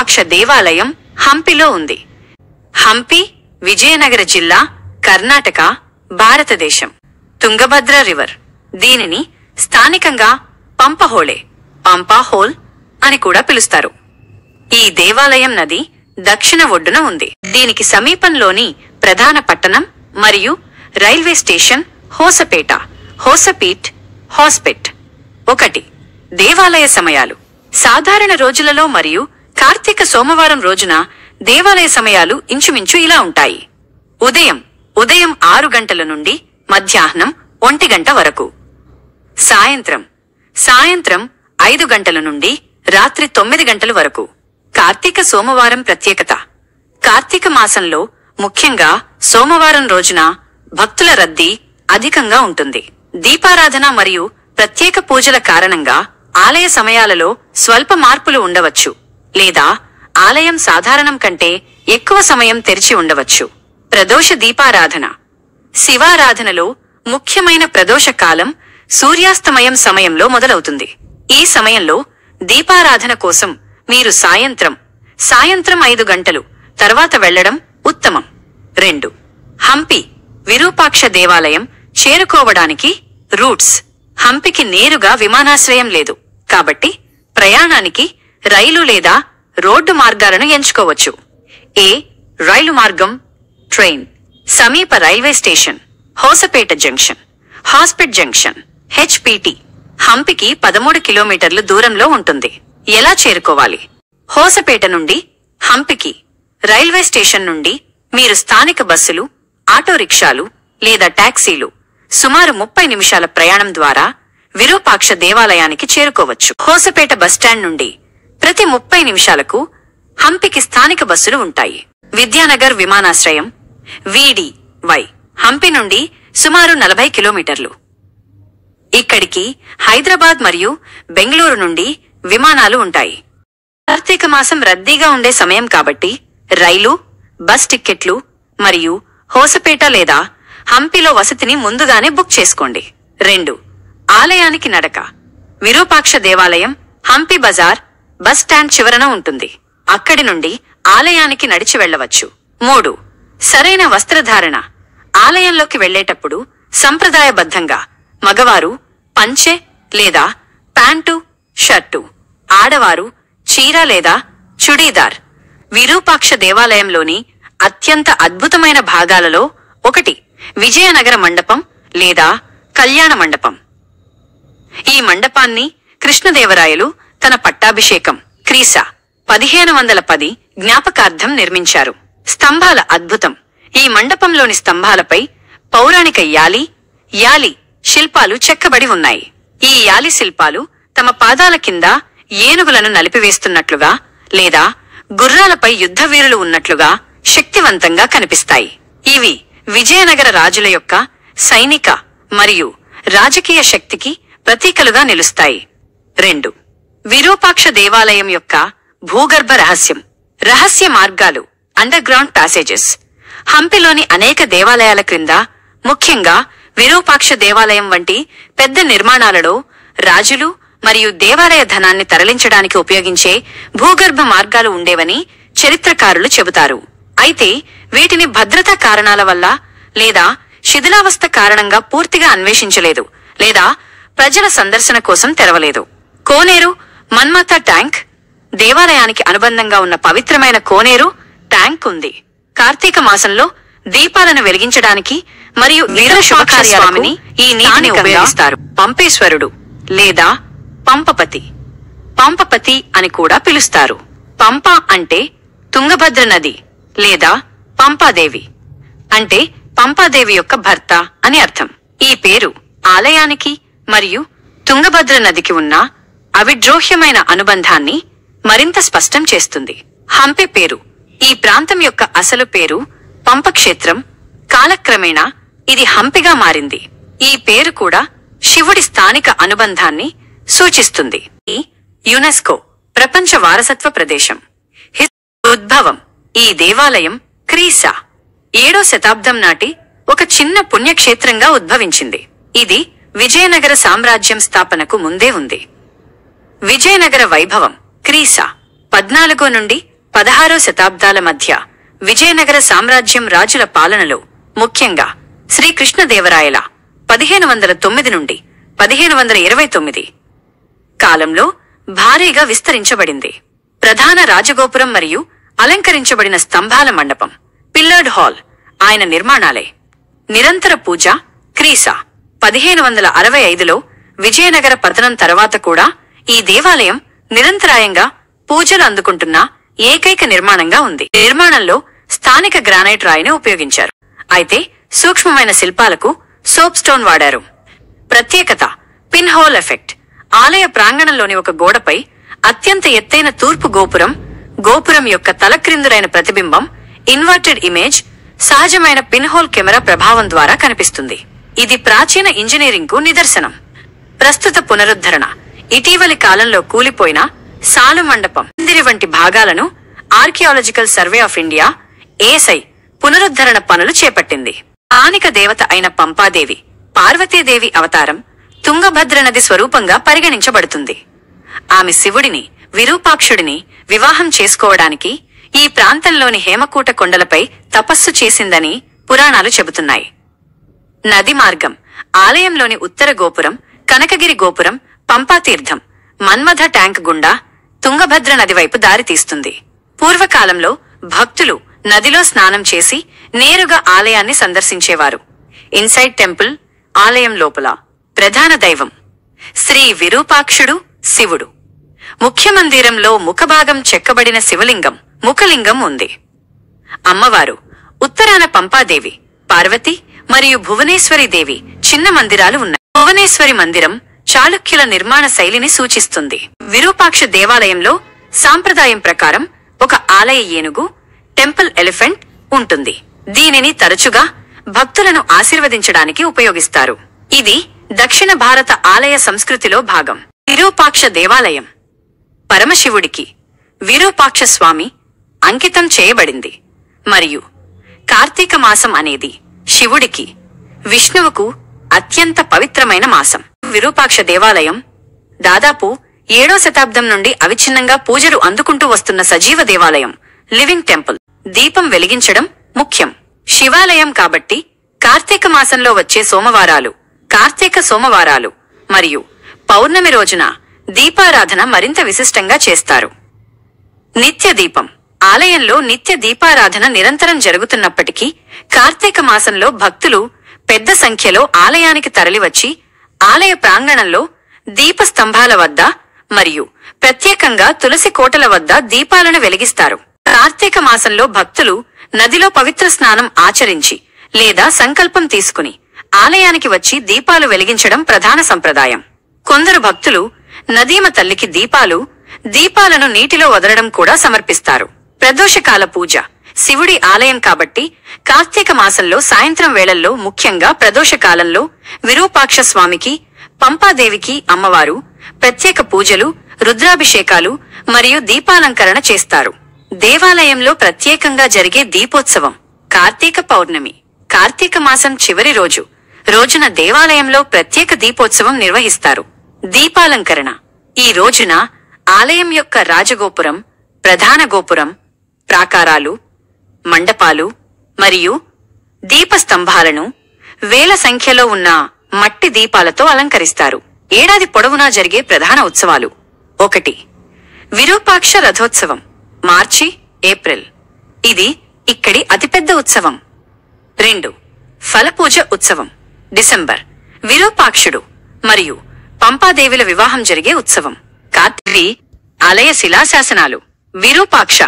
విరూపాక్ష దేవాలయం హంపిలో ఉంది. హంపి విజయనగర జిల్లా, కర్ణాటక, భారతదేశం. తుంగభద్ర రివర్, దీనిని స్థానికంగా పంపహోళే, పంపాహోల్ అని కూడా పిలుస్తారు. ఈ దేవాలయం నది దక్షిణ ఒడ్డున ఉంది. దీనికి సమీపంలోని ప్రధాన పట్టణం మరియు రైల్వే స్టేషన్ హోసపేట, హోసపీట్, హాస్పెట్. 1. దేవాలయ సమయాలు. సాధారణ రోజులలో మరియు కార్తీక సోమవారం రోజున దేవాలయ సమయాలు ఇంచుమించు ఇలా ఉంటాయి. ఉదయం 6 గంటల నుండి మధ్యాహ్నం 1 గంట వరకు. సాయంత్రం 5 గంటల నుండి రాత్రి 9 గంటల వరకు. కార్తీక సోమవారం ప్రత్యేకత. కార్తీక మాసంలో ముఖ్యంగా సోమవారం రోజున భక్తుల రద్దీ అధికంగా ఉంటుంది. దీపారాధన మరియు ప్రత్యేక పూజల కారణంగా ఆలయ సమయాలలో స్వల్ప మార్పులు ఉండవచ్చు, లేదా ఆలయం సాధారణం కంటే ఎక్కువ సమయం తెరిచి ఉండవచ్చు. ప్రదోష దీపారాధన. శివారాధనలో ముఖ్యమైన ప్రదోష కాలం సూర్యాస్తమయం సమయంలో మొదలవుతుంది. ఈ సమయంలో దీపారాధన కోసం మీరు సాయంత్రం 5 గంటలు తర్వాత వెళ్లడం ఉత్తమం. 2. హంపి విరూపాక్ష దేవాలయం చేరుకోవడానికి రూట్స్. హంపికి నేరుగా విమానాశ్రయం లేదు, కాబట్టి ప్రయాణానికి రైలు లేదా రోడ్డు మార్గాలను ఎంచుకోవచ్చు. రైలు మార్గం, ట్రైన్. సమీప railway station Hosapete junction, Hospet junction, HPT. హంపికి 13 కిలోమీటర్లు దూరంలో ఉంటుంది. ఎలా చేరుకోవాలి? హోసపేట నుండి హంపికి రైల్వే స్టేషన్ నుండి మీరు స్థానిక బస్సులు, ఆటో రిక్షాలు లేదా టాక్సీలు సుమారు 30 నిమిషాల ప్రయాణం ద్వారా విరూపాక్ష దేవాలయానికి చేరుకోవచ్చు. హోసపేట బస్టాండ్ నుండి ప్రతి 30 నిమిషాలకు హంపికి స్థానిక బస్సులు ఉంటాయి. విద్యానగర్ విమానాశ్రయం VDY హంపి నుండి సుమారు 40 కిలోమీటర్లు. ఇక్కడికి హైదరాబాద్ మరియు బెంగళూరు నుండి విమానాలు ఉంటాయి. కార్తీక మాసం రద్దీగా ఉండే సమయం కాబట్టి రైలు, బస్ టిక్కెట్లు మరియు హోసపేట లేదా హంపిలో వసతిని ముందుగానే బుక్ చేసుకోండి. 2. ఆలయానికి నడక. విరూపాక్ష దేవాలయం హంపి బజార్ బస్ స్టాండ్ చివరన ఉంటుంది. అక్కడి నుండి ఆలయానికి నడిచి వెళ్లవచ్చు. 3. సరైన వస్త్రధారణ. ఆలయంలోకి వెళ్లేటప్పుడు సంప్రదాయబద్ధంగా మగవారు పంచె లేదా ప్యాంటు, షర్టు, ఆడవారు చీర లేదా చుడీదార్. విరూపాక్ష దేవాలయంలోని అత్యంత అద్భుతమైన భాగాలలో ఒకటి విజయనగర మండపం లేదా కళ్యాణ మండపం. ఈ మండపాన్ని కృష్ణదేవరాయలు తన పట్టాభిషేకం క్రీశ 1510 జ్ఞాపకార్థం నిర్మించారు. స్తంభాల అద్భుతం. ఈ మండపంలోని స్తంభాలపై పౌరాణిక యాలి శిల్పాలు చెక్కబడి ఉన్నాయి. ఈ యాలి శిల్పాలు తమ పాదాల కింద ఏనుగులను నలిపివేస్తున్నట్లుగా లేదా గుర్రాలపై యుద్ధవీరులు ఉన్నట్లుగా శక్తివంతంగా కనిపిస్తాయి. ఇవి విజయనగర రాజుల యొక్క సైనిక మరియు రాజకీయ శక్తికి ప్రతీకలుగా నిలుస్తాయి. 2. విరూపాక్ష దేవాలయం యొక్క భూగర్భ రహస్యం. రహస్య మార్గాలు అండర్ గ్రౌండ్ ప్యాసేజెస్. హంపిలోని అనేక దేవాలయాల క్రింద, ముఖ్యంగా విరూపాక్ష దేవాలయం వంటి పెద్ద నిర్మాణాలలో రాజులు మరియు దేవాలయ ధనాన్ని తరలించడానికి ఉపయోగించే భూగర్భ మార్గాలు ఉండేవని చరిత్రకారులు చెబుతారు. అయితే వీటిని భద్రతా కారణాల వల్ల లేదా శిథిలావస్థ కారణంగా పూర్తిగా అన్వేషించలేదు లేదా ప్రజల సందర్శన కోసం తెరవలేదు. కోనేరు మన్మథ ట్యాంక్. దేవాలయానికి అనుబంధంగా ఉన్న పవిత్రమైన కోనేరు ట్యాంక్ ఉంది. కార్తీక మాసంలో దీపాలను వెలిగించడానికి మరియు ఇతర శుభకార్యాలకు ఈ నీటిని ఉపయోగిస్తారు. పంపేశ్వరుడు లేదా పంపపతి అని కూడా పిలుస్తారు. పంప అంటే తుంగభద్ర నది లేదా పంపాదేవి అంటే పంపాదేవి యొక్క భర్త అని అర్థం. ఈ పేరు ఆలయానికి మరియు తుంగభద్ర నదికి ఉన్న అవిద్రోహ్యమైన అనుబంధాన్ని మరింత స్పష్టం చేస్తుంది. హంపి పేరు. ఈ ప్రాంతం యొక్క అసలు పేరు పంపక్షేత్రం. కాలక్రమేణా ఇది హంపిగా మారింది. ఈ పేరు కూడా శివుడి స్థానిక అనుబంధాన్ని సూచిస్తుంది. ఈ యునెస్కో ప్రపంచ వారసత్వ ప్రదేశం. ఉద్భవం. ఈ దేవాలయం క్రీశ 7వ శతాబ్దం నాటి ఒక చిన్న పుణ్యక్షేత్రంగా ఉద్భవించింది. ఇది విజయనగర సామ్రాజ్యం స్థాపనకు ముందే ఉంది. విజయనగర వైభవం. క్రీశ 14 నుండి 16వ శతాబ్దాల మధ్య విజయనగర సామ్రాజ్యం రాజుల పాలనలో ముఖ్యంగా శ్రీకృష్ణదేవరాయల 1509 నుండి 1529 కాలంలో భారీగా విస్తరించబడింది. ప్రధాన రాజగోపురం మరియు అలంకరించబడిన స్తంభాల మండపం, పిల్లర్డ్ హాల్ ఆయన నిర్మాణాలే. నిరంతర పూజ క్రీసా 1565లో విజయనగర పతనం తర్వాత కూడా ఈ దేవాలయం నిరంతరాయంగా పూజలు అందుకుంటున్న ఏకైక నిర్మాణంగా ఉంది. నిర్మాణంలో స్థానిక గ్రానైట్ రాయిని ఉపయోగించారు. అయితే సూక్ష్మమైన శిల్పాలకు సోప్ స్టోన్ వాడారు. ప్రత్యేకత పిన్ హోల్ ఎఫెక్ట్. ఆలయ ప్రాంగణంలోని ఒక గోడపై అత్యంత ఎత్తైన తూర్పు గోపురం యొక్క తలక్రిందులైన ప్రతిబింబం, ఇన్వర్టెడ్ ఇమేజ్, సహజమైన పిన్ హోల్ కెమెరా ప్రభావం ద్వారా కనిపిస్తుంది. ఇది ప్రాచీన ఇంజనీరింగ్ కు నిదర్శనం. ప్రస్తుత పునరుద్ధరణ ఇటీవలి కాలంలో కూలిపోయిన సాలు మండపం, మందిరి వంటి భాగాలను archaeological survey of India ASI పునరుద్ధరణ పనులు చేపట్టింది. స్థానిక దేవత అయిన పంపాదేవి పార్వతీదేవి అవతారం తుంగభద్ర నది స్వరూపంగా పరిగణించబడుతుంది. ఆమె శివుడిని విరూపాక్షుడిని వివాహం చేసుకోవడానికి ఈ ప్రాంతంలోని హేమకూట కొండలపై తపస్సు చేసిందని పురాణాలు చెబుతున్నాయి. నది మార్గం ఆలయంలోని ఉత్తర గోపురం, కనకగిరి గోపురం, పంపాతీర్థం, మన్మథ ట్యాంక్ గుండా తుంగభద్ర నది వైపు దారితీస్తుంది. పూర్వకాలంలో భక్తులు నదిలో స్నానం చేసి నేరుగా ఆలయాన్ని సందర్శించేవారు. ఇన్సైడ్ టెంపుల్ ఆలయం లోపల ప్రధాన దైవం శ్రీ విరూపాక్షుడు శివుడు. ముఖ్య మందిరంలో ముఖభాగం చెక్కబడిన శివలింగం, ముఖలింగం ఉంది. అమ్మవారు ఉత్తరాన పంపాదేవి, పార్వతి మరియు భువనేశ్వరి దేవి చిన్న మందిరాలు ఉన్నాయి. భువనేశ్వరి మందిరం చాళుక్యుల నిర్మాణ శైలిని సూచిస్తుంది. విరూపాక్ష దేవాలయంలో సాంప్రదాయం ప్రకారం ఒక ఆలయ ఏనుగు, టెంపుల్ ఎలిఫెంట్ ఉంటుంది. దీనిని తరచుగా భక్తులను ఆశీర్వదించడానికి ఉపయోగిస్తారు. ఇది దక్షిణ భారత ఆలయ సంస్కృతిలో భాగం. విరూపాక్ష దేవాలయం పరమశివుడికి విరూపాక్ష స్వామి అంకితం చేయబడింది మరియు కార్తీక మాసం అనేది శివుడికి, విష్ణువుకు అత్యంత పవిత్రమైన మాసం. విరూపాక్ష దేవాలయం దాదాపు 7వ శతాబ్దం నుండి అవిచ్ఛిన్నంగా పూజలు అందుకుంటూ వస్తున్న సజీవ దేవాలయం, లివింగ్ టెంపుల్. దీపం వెలిగించడం ముఖ్యం. శివాలయం కాబట్టి కార్తీక మాసంలో వచ్చే సోమవారాలు, కార్తీక సోమవారాలు మరియు పౌర్ణమి రోజున దీపారాధన మరింత విశిష్టంగా చేస్తారు. నిత్య దీపం ఆలయంలో నిత్య దీపారాధన నిరంతరం జరుగుతున్నప్పటికీ కార్తీక మాసంలో భక్తులు పెద్ద సంఖ్యలో ఆలయానికి తరలివచ్చి ఆలయ ప్రాంగణంలో దీపస్తంభాల వద్ద మరియు ప్రత్యేకంగా తులసి కోటల వద్ద దీపాలను వెలిగిస్తారు. కార్తీక మాసంలో భక్తులు నదిలో పవిత్ర స్నానం ఆచరించి లేదా సంకల్పం తీసుకుని ఆలయానికి వచ్చి దీపాలు వెలిగించడం ప్రధాన సంప్రదాయం. కొందరు భక్తులు నదీమ తల్లికి దీపాలను నీటిలో వదలడం కూడా సమర్పిస్తారు. ప్రదోషకాల పూజ శివుడి ఆలయం కాబట్టి కార్తీక మాసంలో సాయంత్రం వేళల్లో, ముఖ్యంగా ప్రదోషకాలంలో విరూపాక్ష స్వామికి, పంపాదేవికి అమ్మవారు ప్రత్యేక పూజలు, రుద్రాభిషేకాలు మరియు దీపాలంకరణ చేస్తారు. దేవాలయంలో ప్రత్యేకంగా జరిగే దీపోత్సవం కార్తీక పౌర్ణమి, కార్తీక మాసం చివరి రోజున దేవాలయంలో ప్రత్యేక దీపోత్సవం నిర్వహిస్తారు. దీపాలంకరణ ఈ రోజున ఆలయం యొక్క రాజగోపురం, ప్రధాన గోపురం, ప్రాకారాలు, మండపాలు మరియు దీపస్తంభాలను వేల సంఖ్యలో ఉన్న మట్టి దీపాలతో అలంకరిస్తారు. ఏడాది పొడవునా జరిగే ప్రధాన ఉత్సవాలు: 1. విరూపాక్ష రథోత్సవం మార్చి, ఏప్రిల్. ఇది ఇక్కడి అతిపెద్ద ఉత్సవం. 2. ఫలపూజ ఉత్సవం డిసెంబర్. విరూపాక్షుడు మరియు పంపాదేవిల వివాహం జరిగే ఉత్సవం. కార్తీక ఆలయ శిలాశాసనాలు విరూపాక్ష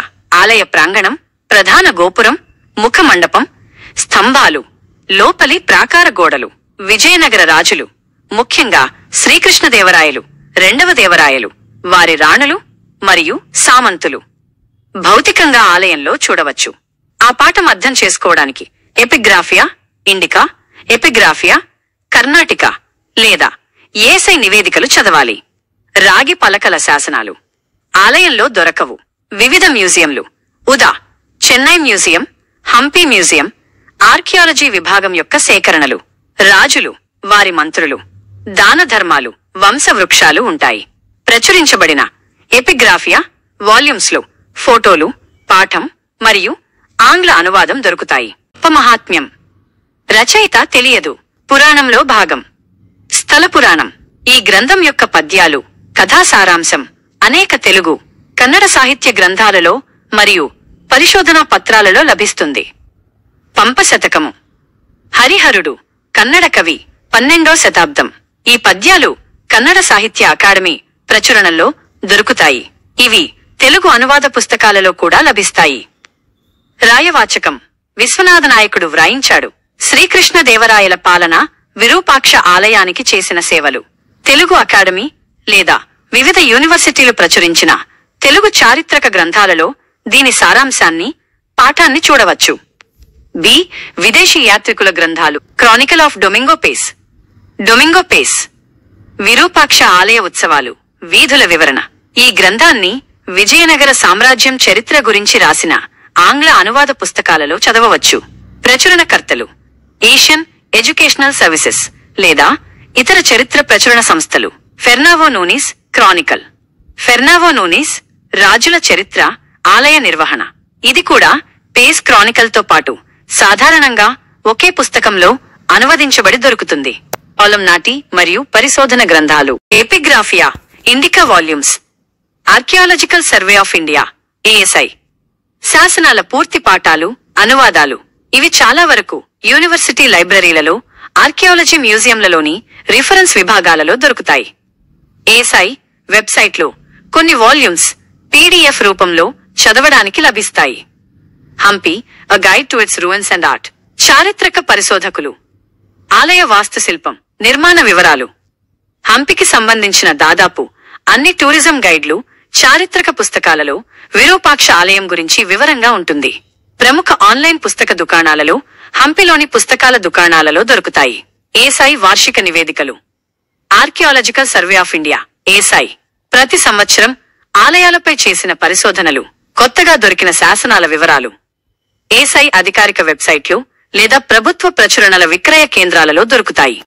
ఆలయ ప్రాంగణం, ప్రధాన గోపురం, ముఖ మండపం, స్తంభాలు, లోపలి ప్రాకార గోడలు. విజయనగర రాజులు, ముఖ్యంగా శ్రీకృష్ణదేవరాయలు, రెండవ దేవరాయలు, వారి రాణులు మరియు సామంతులు భౌతికంగా ఆలయంలో చూడవచ్చు. ఆ పాఠం అర్థం చేసుకోవడానికి ఎపిగ్రాఫియా ఇండికా, ఎపిగ్రాఫియా కర్ణాటిక లేదా ఏసై నివేదికలు చదవాలి. రాగి పలకల శాసనాలు ఆలయంలో దొరకవు. వివిధ మ్యూజియంలు ఉదా Chennai museum, Hampi museum, archaeology విభాగం యొక్క సేకరణలు. రాజులు, వారి మంత్రులు, దాన ధర్మాలు, వంశవృక్షాలు ఉంటాయి. ప్రచురించబడిన ఎపిగ్రాఫియా వాల్యూమ్స్ లో ఫోటోలు పాఠం మరియు ఆంగ్ల అనువాదం దొరుకుతాయి. ఉపమహాత్మ్యం. రచయిత తెలియదు. పురాణంలో భాగం. స్థల పురాణం. ఈ గ్రంథం యొక్క పద్యాలు, కథా సారాంశం అనేక తెలుగు, కన్నడ సాహిత్య గ్రంథాలలో మరియు పరిశోధనా పత్రాలలో లభిస్తుంది. పంప శతకము. హరిహరుడు కన్నడ కవి, 12వ శతాబ్దం. ఈ పద్యాలు కన్నడ సాహిత్య అకాడమీ ప్రచురణలో దొరుకుతాయి. ఇవి తెలుగు అనువాద పుస్తకాలలో కూడా లభిస్తాయి. రాయవాచకం. విశ్వనాథ నాయకుడు వ్రాయించాడు. శ్రీకృష్ణదేవరాయల పాలన విరూపాక్ష ఆలయానికి చేసిన సేవలు. తెలుగు అకాడమీ లేదా వివిధ యూనివర్సిటీలు ప్రచురించిన తెలుగు చారిత్రక గ్రంథాలలో దీని సారాంశాన్ని, పాఠాన్ని చూడవచ్చు. బి. విదేశీ యాత్రికుల గ్రంథాలు. Chronicle of Domingo Paes. Domingo Paes. Virupaksha ఆలయ ఉత్సవాలు, వీధుల వివరణ. ఈ గ్రంథాన్ని విజయనగర సామ్రాజ్యం చరిత్ర గురించి రాసిన ఆంగ్ల అనువాద పుస్తకాలలో చదవవచ్చు. ప్రచురణకర్తలు ఏషియన్ ఎడ్యుకేషనల్ సర్వీసెస్ లేదా ఇతర చరిత్ర ప్రచురణ సంస్థలు. ఫెర్నావో నూనిస్ క్రానికల్. ఫెర్నావో నూనిస్ రాజుల చరిత్ర, ఆలయ నిర్వహణ. ఇది కూడా పేస్ క్రానికల్ తో పాటు సాధారణంగా ఒకే పుస్తకంలో అనువదించబడి దొరుకుతుంది. కాలం నాటి మరియు పరిశోధన గ్రంథాలు. Epigraphia Indica volumes. Archaeological survey of India ASI. శాసనాల పూర్తి పాఠాలు, అనువాదాలు. ఇవి చాలా వరకు యూనివర్సిటీ లైబ్రరీలలో, ఆర్కియాలజీ మ్యూజియంలలోని రిఫరెన్స్ విభాగాలలో దొరుకుతాయి. ASI వెబ్సైట్లో కొన్ని వాల్యూమ్స్ PDF రూపంలో చదవడానికి లభిస్తాయి. Hampi a guide to its ruins and art. చారిత్రక పరిశోధకులు. ఆలయ వాస్తుశిల్పం, నిర్మాణ వివరాలు. హంపికి సంబంధించిన దాదాపు అన్ని టూరిజం గైడ్లు, చారిత్రక పుస్తకాలలో విరూపాక్ష ఆలయం గురించి వివరంగా ఉంటుంది. ప్రముఖ ఆన్లైన్ పుస్తక దుకాణాలలో, హంపిలోని పుస్తకాల దుకాణాలలో దొరుకుతాయి. ASI వార్షిక నివేదికలు. Archaeological survey of India ASI ప్రతి సంవత్సరం ఆలయాలపై చేసిన పరిశోధనలు, కొత్తగా దొరికిన శాసనాల వివరాలు. ASI అధికారిక వెబ్సైట్లు లేదా ప్రభుత్వ ప్రచురణల విక్రయ కేంద్రాలలో దొరుకుతాయి.